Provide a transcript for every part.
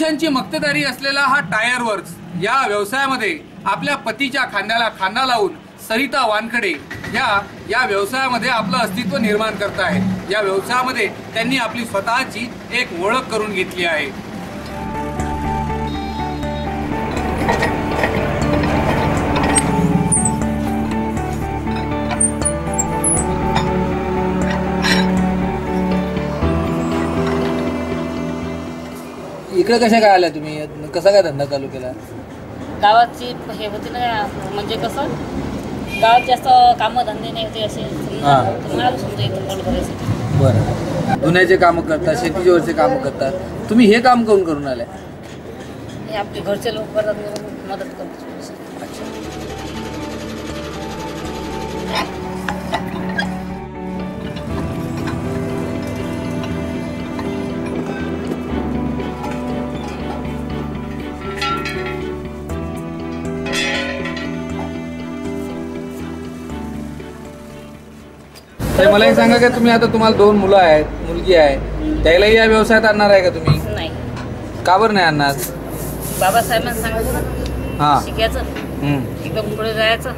वर्षांची मक्तेदारी असलेला हा टायर वर्क्स या व्यवसायामध्ये आपल्या पतीच्या खांद्याला खांदा लावून सरिता वानखडे या व्यवसायामध्ये आपलं अस्तित्व निर्माण करत आहे। या व्यवसायामध्ये त्यांनी आपली स्वतःची एक ओळख करून घेतली आहे। इकडे कशा काय आल्या तुम्ही? कसा काय धंदा चालू केला? गावाची हे होती ना, म्हणजे कसं गावात जास्त कामं धंदे नाही होते असे तुम्हाला समजा इथं पोट भरायसाठी। बरं, धुण्याचे कामं करतात, शेतीचे वरचे कामं करतात, तुम्ही हे काम करून आल्या? हे आपले घरचे लोक करतात म्हणून मदत करतो। मला एक सांगा की तुम्ही आता तुम्हाला 2 मुलं आहेत, मुलगी आहे, त्यालाही या व्यवसायात आणणार आहे का तुम्ही? नाही। का बरं नाही आणणार? बाबासाहेबांना सांगितलं ना शिकायचं, एकदम पुढे जायचं।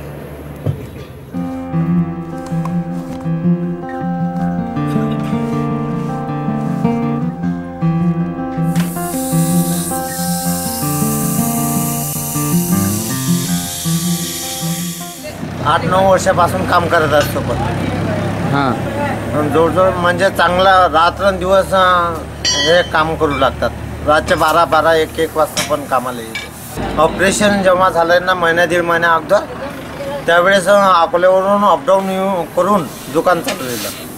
आठ 9 वर्षापासून काम करत आहेत सोबत। जवळजवळ म्हणजे चांगला रात्रंदिवस हे काम करू लागतात। रातचे 12-12, 1-1 वाजता पण कामाला येते। ऑपरेशन जेव्हा झालं ना महिना 1.5 महिन्या अगोदर, त्यावेळेस अकोल्यावरून अपडाऊन करून दुकान चालवलेलं।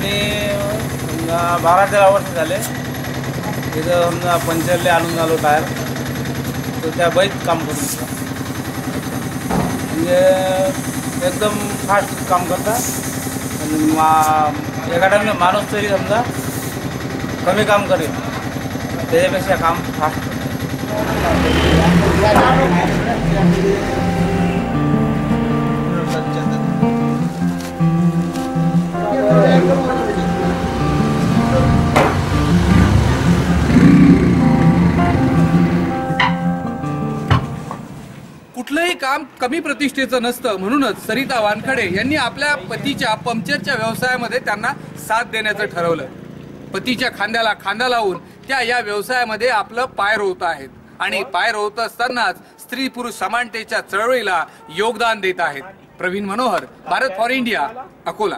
मी 12-13 वर्ष झाले तिथं समजा पंचरले आणून आलो टायर, तर त्या बाईत काम करून म्हणजे एकदम फास्ट काम करतात। आणि एका टाइमला माणूस तरी समजा कमी काम करेल त्याच्यापेक्षा काम फास्ट। कुठलंही काम कमी प्रतिष्ठेचं नसतं, म्हणूनच सरिता वानखडे यांनी आपल्या पतीच्या पंक्चरच्या व्यवसायामध्ये त्यांना साथ देण्याचं ठरवलं। पतीच्या खांद्याला खांदा लावून त्या या व्यवसायामध्ये आपलं पाय रोवत आहेत आणि पाय रोवत असतानाच स्त्री पुरुष समानतेच्या चळवळीला योगदान देत आहेत। Praveen Manohar, Bharat for India, Akola.